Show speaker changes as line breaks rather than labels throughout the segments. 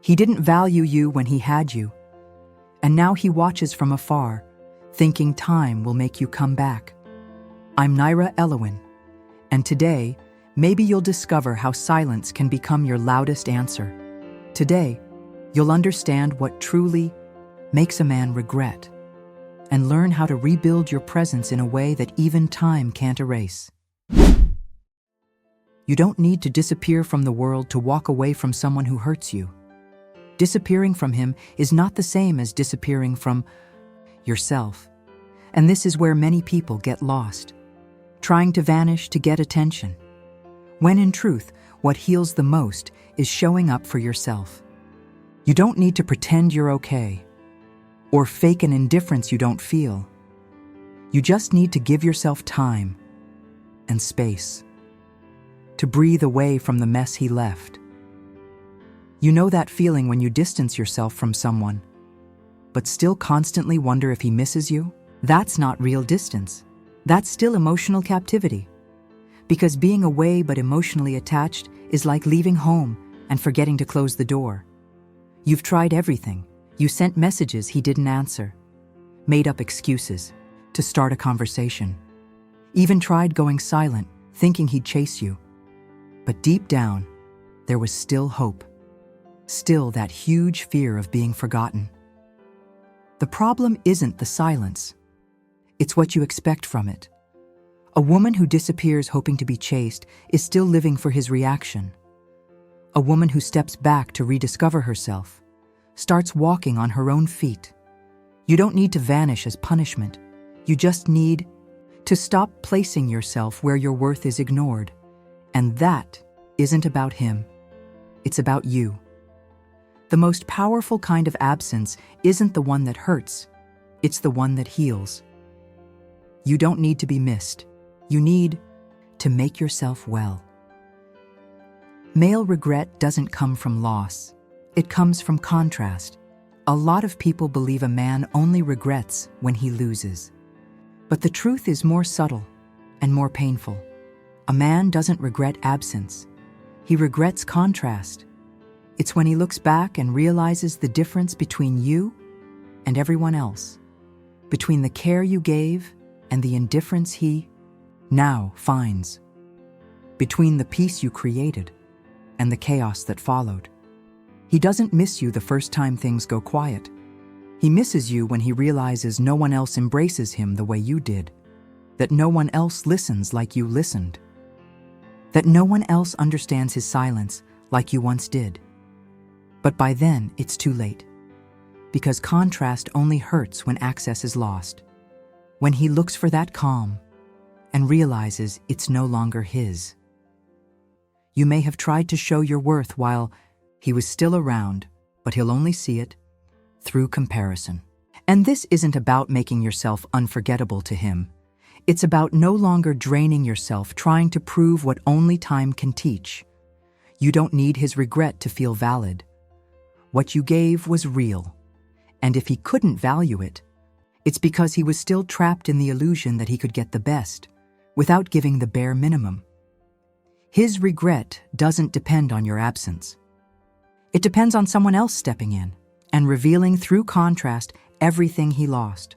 He didn't value you when he had you, and now he watches from afar, thinking time will make you come back. I'm Nyra Elowyn, and today, maybe you'll discover how silence can become your loudest answer. Today, you'll understand what truly makes a man regret, and learn how to rebuild your presence in a way that even time can't erase. You don't need to disappear from the world to walk away from someone who hurts you. Disappearing from him is not the same as disappearing from yourself. And this is where many people get lost, trying to vanish to get attention, when in truth, what heals the most is showing up for yourself. You don't need to pretend you're okay, or fake an indifference you don't feel. You just need to give yourself time and space to breathe away from the mess he left. You know that feeling when you distance yourself from someone, but still constantly wonder if he misses you? That's not real distance. That's still emotional captivity. Because being away but emotionally attached is like leaving home and forgetting to close the door. You've tried everything. You sent messages he didn't answer, made up excuses to start a conversation, even tried going silent, thinking he'd chase you. But deep down, there was still hope, still that huge fear of being forgotten. The problem isn't the silence. It's what you expect from it. A woman who disappears hoping to be chased is still living for his reaction. A woman who steps back to rediscover herself starts walking on her own feet. You don't need to vanish as punishment. You just need to stop placing yourself where your worth is ignored. And that isn't about him. It's about you. The most powerful kind of absence isn't the one that hurts. It's the one that heals. You don't need to be missed. You need to make yourself well. Male regret doesn't come from loss. It comes from contrast. A lot of people believe a man only regrets when he loses. But the truth is more subtle and more painful. A man doesn't regret absence. He regrets contrast. It's when he looks back and realizes the difference between you and everyone else, between the care you gave and the indifference he now finds, between the peace you created and the chaos that followed. He doesn't miss you the first time things go quiet. He misses you when he realizes no one else embraces him the way you did, that no one else listens like you listened, that no one else understands his silence like you once did. But by then, it's too late, because contrast only hurts when access is lost, when he looks for that calm and realizes it's no longer his. You may have tried to show your worth while he was still around, but he'll only see it through comparison. And this isn't about making yourself unforgettable to him. It's about no longer draining yourself trying to prove what only time can teach. You don't need his regret to feel valid. What you gave was real, and if he couldn't value it, it's because he was still trapped in the illusion that he could get the best without giving the bare minimum. His regret doesn't depend on your absence. It depends on someone else stepping in and revealing through contrast everything he lost.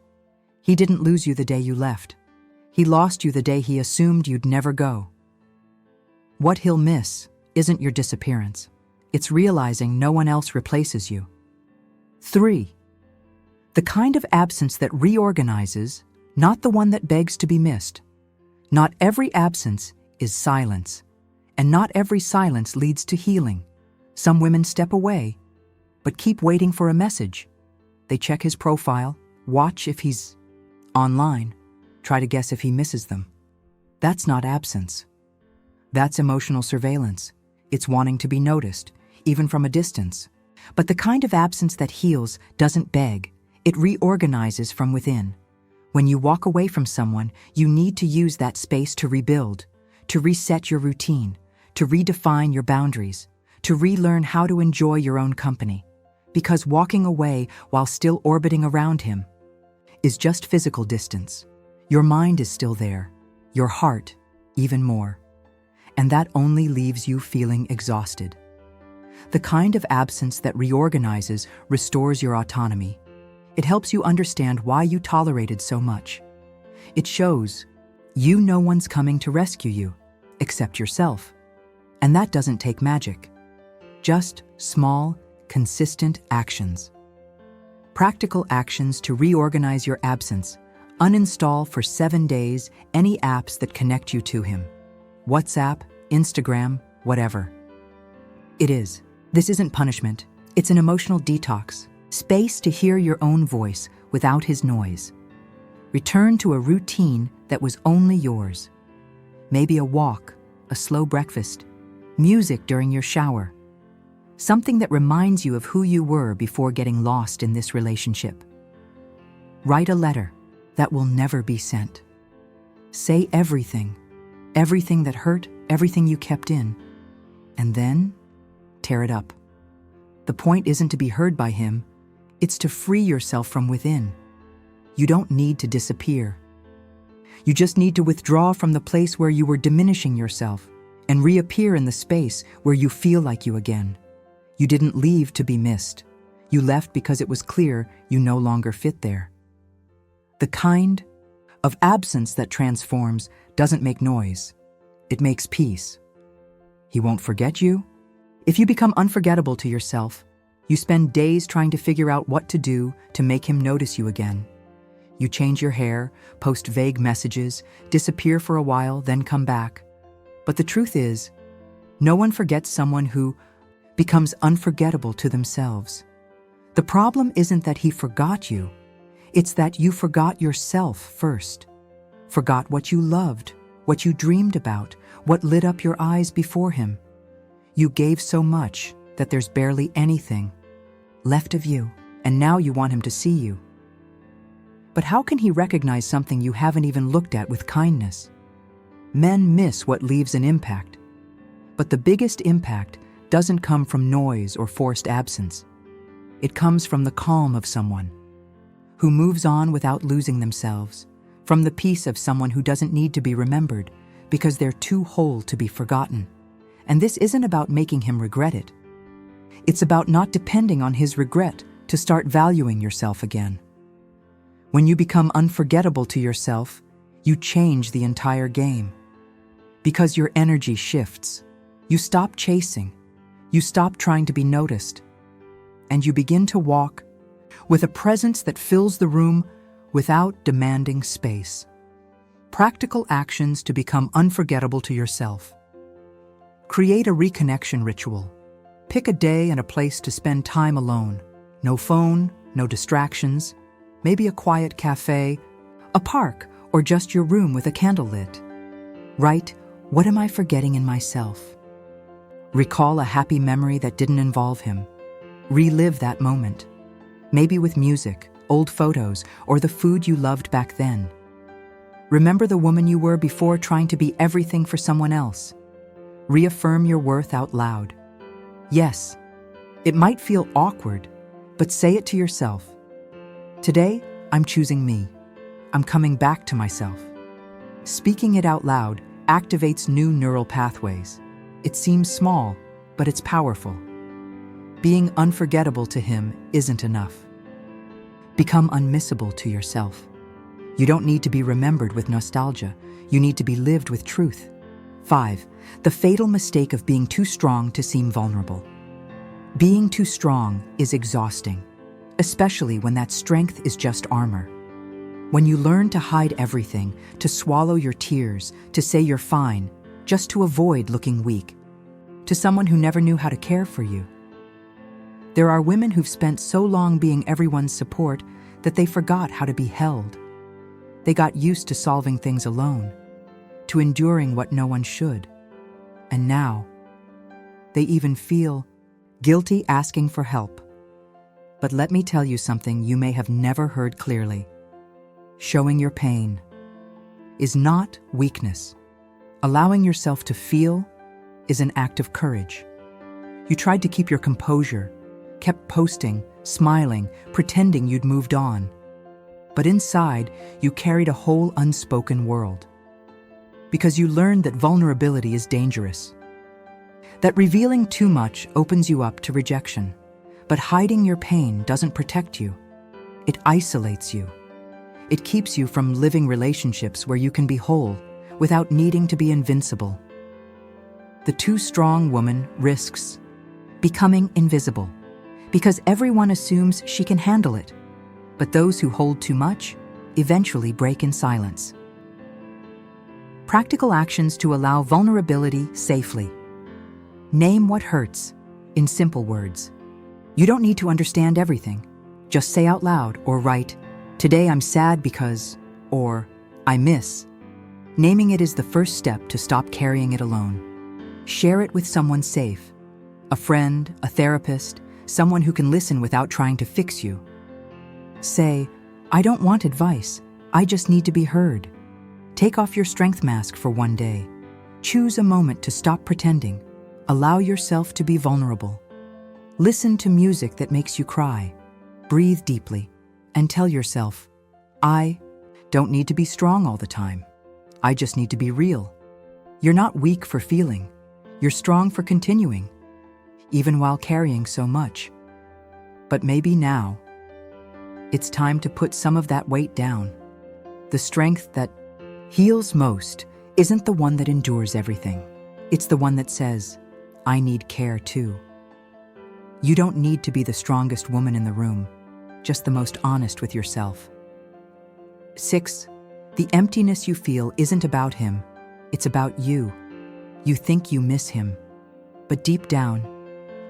He didn't lose you the day you left. He lost you the day he assumed you'd never go. What he'll miss isn't your disappearance. It's realizing no one else replaces you. 3. The kind of absence that reorganizes, not the one that begs to be missed. Not every absence is silence, and not every silence leads to healing. Some women step away, but keep waiting for a message. They check his profile, watch if he's online, try to guess if he misses them. That's not absence. That's emotional surveillance. It's wanting to be noticed, even from a distance. But the kind of absence that heals doesn't beg. It reorganizes from within. When you walk away from someone, you need to use that space to rebuild, to reset your routine, to redefine your boundaries, to relearn how to enjoy your own company. Because walking away while still orbiting around him is just physical distance. Your mind is still there, your heart even more. And that only leaves you feeling exhausted. the kind of absence that reorganizes, restores your autonomy. It helps you understand why you tolerated so much. It shows you know one's coming to rescue you, except yourself. And that doesn't take magic. Just small, consistent actions. Practical actions to reorganize your absence. Uninstall for 7 days any apps that connect you to him. WhatsApp, Instagram, whatever. This isn't punishment. It's an emotional detox. Space to hear your own voice without his noise. Return to a routine that was only yours. Maybe a walk, a slow breakfast, music during your shower. Something that reminds you of who you were before getting lost in this relationship. Write a letter that will never be sent. Say everything that hurt, everything you kept in, and then tear it up. The point isn't to be heard by him, it's to free yourself from within. You don't need to disappear. You just need to withdraw from the place where you were diminishing yourself and reappear in the space where you feel like you again. You didn't leave to be missed. You left because it was clear you no longer fit there. The kind of absence that transforms doesn't make noise. It makes peace. He won't forget you. If you become unforgettable to yourself, you spend days trying to figure out what to do to make him notice you again. You change your hair, post vague messages, disappear for a while, then come back. But the truth is, no one forgets someone who becomes unforgettable to themselves. The problem isn't that he forgot you. It's that you forgot yourself first. Forgot what you loved, what you dreamed about, what lit up your eyes before him. You gave so much that there's barely anything left of you, and now you want him to see you. But how can he recognize something you haven't even looked at with kindness? Men miss what leaves an impact. But the biggest impact doesn't come from noise or forced absence. It comes from the calm of someone who moves on without losing themselves, from the peace of someone who doesn't need to be remembered because they're too whole to be forgotten. And this isn't about making him regret it. It's about not depending on his regret to start valuing yourself again. When you become unforgettable to yourself, you change the entire game. Because your energy shifts. You stop chasing. You stop trying to be noticed. And you begin to walk with a presence that fills the room without demanding space. Practical actions to become unforgettable to yourself. Create a reconnection ritual. Pick a day and a place to spend time alone. No phone, no distractions. Maybe a quiet cafe, a park, or just your room with a candle lit. Write, what am I forgetting in myself? Recall a happy memory that didn't involve him. Relive that moment. Maybe with music, old photos, or the food you loved back then. Remember the woman you were before trying to be everything for someone else. Reaffirm your worth out loud. Yes, it might feel awkward, but say it to yourself. Today, I'm choosing me. I'm coming back to myself. Speaking it out loud activates new neural pathways. It seems small, but it's powerful. Being unforgettable to him isn't enough. Become unmissable to yourself. You don't need to be remembered with nostalgia. You need to be lived with truth. 5. The fatal mistake of being too strong to seem vulnerable. Being too strong is exhausting, especially when that strength is just armor. When you learn to hide everything, to swallow your tears, to say you're fine, just to avoid looking weak, to someone who never knew how to care for you. There are women who've spent so long being everyone's support that they forgot how to be held. They got used to solving things alone, to enduring what no one should. And now, they even feel guilty asking for help. But let me tell you something you may have never heard clearly. Showing your pain is not weakness. Allowing yourself to feel is an act of courage. You tried to keep your composure, kept posting, smiling, pretending you'd moved on. But inside, you carried a whole unspoken world. Because you learned that vulnerability is dangerous. That revealing too much opens you up to rejection, but hiding your pain doesn't protect you. It isolates you. It keeps you from living relationships where you can be whole without needing to be invincible. The too strong woman risks becoming invisible because everyone assumes she can handle it, but those who hold too much eventually break in silence. Practical actions to allow vulnerability safely. Name what hurts in simple words. You don't need to understand everything. Just say out loud or write, "Today I'm sad because," or "I miss." Naming it is the first step to stop carrying it alone. Share it with someone safe, a friend, a therapist, someone who can listen without trying to fix you. Say, "I don't want advice, I just need to be heard." Take off your strength mask for one day. Choose a moment to stop pretending. Allow yourself to be vulnerable. Listen to music that makes you cry. Breathe deeply and tell yourself, "I don't need to be strong all the time. I just need to be real." You're not weak for feeling. You're strong for continuing, even while carrying so much. But maybe now, it's time to put some of that weight down. The strength that heals most isn't the one that endures everything. It's the one that says, "I need care too." You don't need to be the strongest woman in the room, just the most honest with yourself. 6. The emptiness you feel isn't about him, it's about you. You think you miss him, but deep down,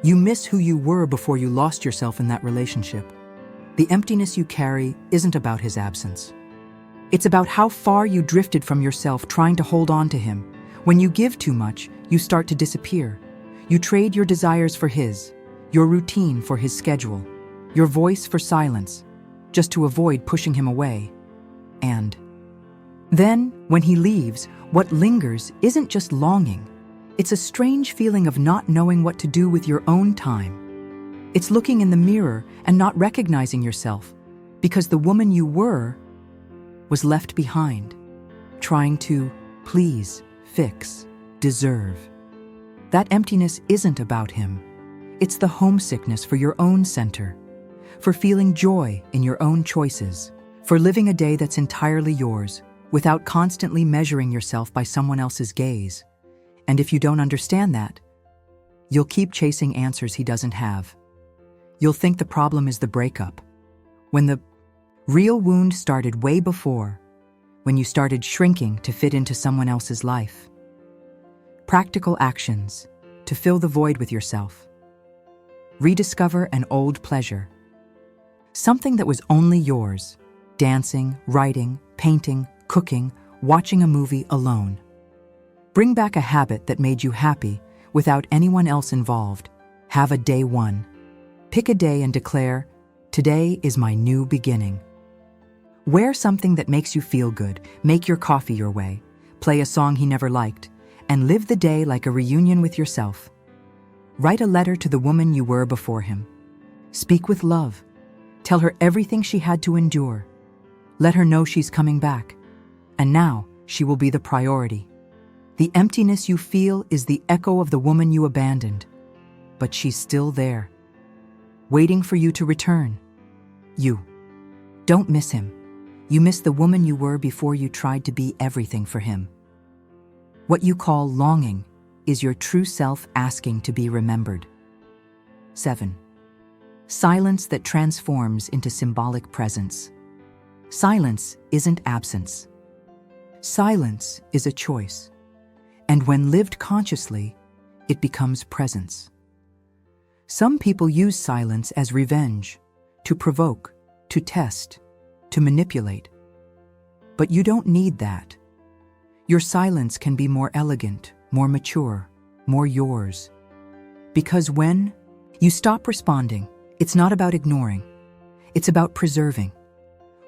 you miss who you were before you lost yourself in that relationship. The emptiness you carry isn't about his absence. It's about how far you drifted from yourself trying to hold on to him. When you give too much, you start to disappear. You trade your desires for his, your routine for his schedule, your voice for silence, just to avoid pushing him away. And then, when he leaves, what lingers isn't just longing. It's a strange feeling of not knowing what to do with your own time. It's looking in the mirror and not recognizing yourself, because the woman you were was left behind, trying to please, fix, deserve. That emptiness isn't about him. It's the homesickness for your own center, for feeling joy in your own choices, for living a day that's entirely yours, without constantly measuring yourself by someone else's gaze. And if you don't understand that, you'll keep chasing answers he doesn't have. You'll think the problem is the breakup, when the real wound started way before, when you started shrinking to fit into someone else's life. Practical actions to fill the void with yourself. Rediscover an old pleasure. Something that was only yours. Dancing, writing, painting, cooking, watching a movie alone. Bring back a habit that made you happy without anyone else involved. Have a day one. Pick a day and declare, "Today is my new beginning." Wear something that makes you feel good, make your coffee your way, play a song he never liked, and live the day like a reunion with yourself. Write a letter to the woman you were before him. Speak with love. Tell her everything she had to endure. Let her know she's coming back, and now she will be the priority. The emptiness you feel is the echo of the woman you abandoned, but she's still there, waiting for you to return. You don't miss him. You miss the woman you were before you tried to be everything for him. What you call longing is your true self asking to be remembered. 7. Silence that transforms into symbolic presence. Silence isn't absence. Silence is a choice, and when lived consciously, it becomes presence. Some people use silence as revenge, to provoke, to test, to manipulate. But you don't need that. Your silence can be more elegant, more mature, more yours. Because when you stop responding, it's not about ignoring, it's about preserving.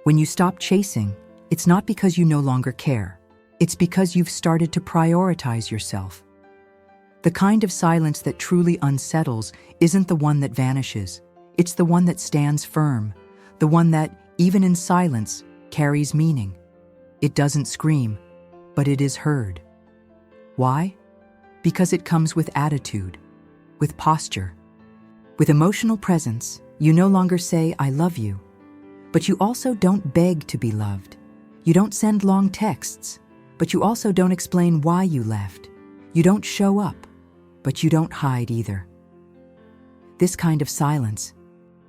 When you stop chasing, it's not because you no longer care. It's because you've started to prioritize yourself. The kind of silence that truly unsettles isn't the one that vanishes. It's the one that stands firm, the one that, even in silence, carries meaning. It doesn't scream, but it is heard. Why? Because it comes with attitude, with posture. With emotional presence, you no longer say, "I love you." But you also don't beg to be loved. You don't send long texts, but you also don't explain why you left. You don't show up, but you don't hide either. This kind of silence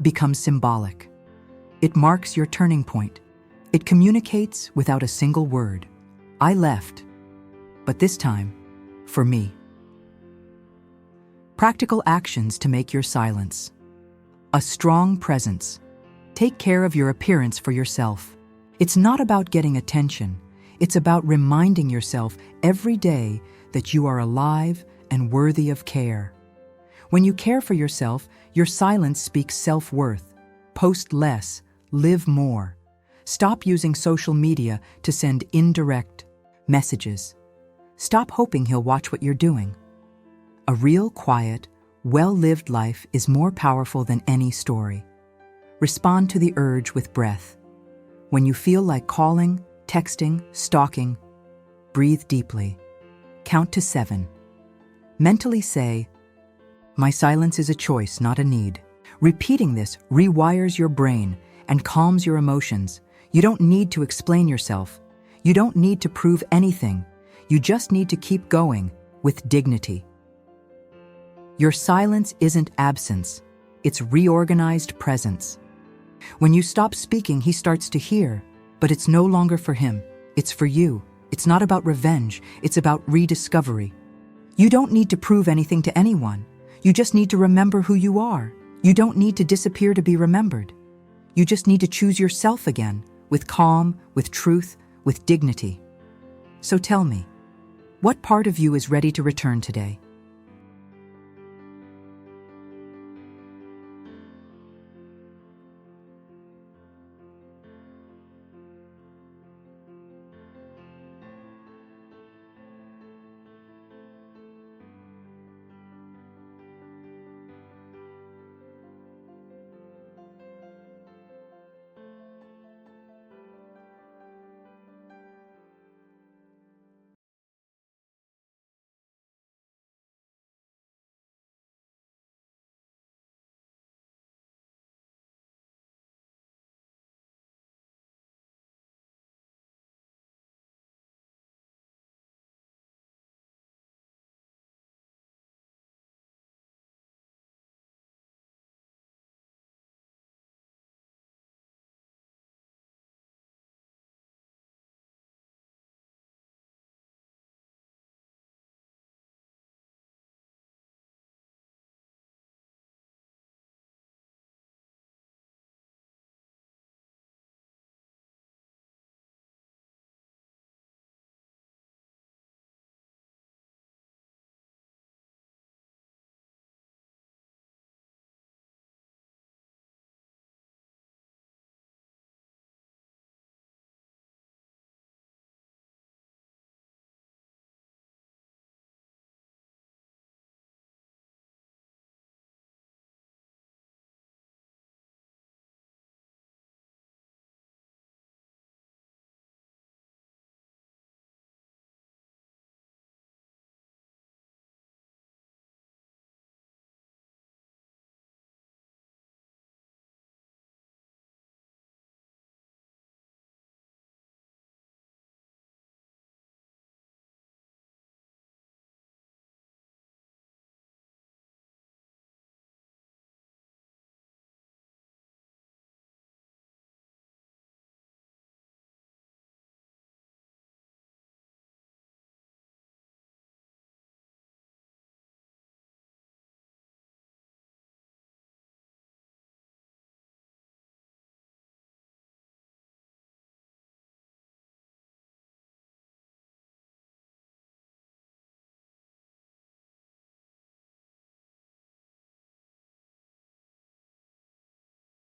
becomes symbolic. It marks your turning point. It communicates without a single word. I left, but this time, for me. Practical actions to make your silence. A strong presence. Take care of your appearance for yourself. It's not about getting attention. It's about reminding yourself every day that you are alive and worthy of care. When you care for yourself, your silence speaks self-worth. Post less, live more. Stop using social media to send indirect messages. Stop hoping he'll watch what you're doing. A real, quiet, well-lived life is more powerful than any story. Respond to the urge with breath. When you feel like calling, texting, stalking, breathe deeply. Count to 7. Mentally say, "My silence is a choice, not a need." Repeating this rewires your brain and calms your emotions. You don't need to explain yourself. You don't need to prove anything. You just need to keep going with dignity. Your silence isn't absence. It's reorganized presence. When you stop speaking, he starts to hear, but it's no longer for him. It's for you. It's not about revenge. It's about rediscovery. You don't need to prove anything to anyone. You just need to remember who you are. You don't need to disappear to be remembered. You just need to choose yourself again, with calm, with truth, with dignity. So tell me, what part of you is ready to return today?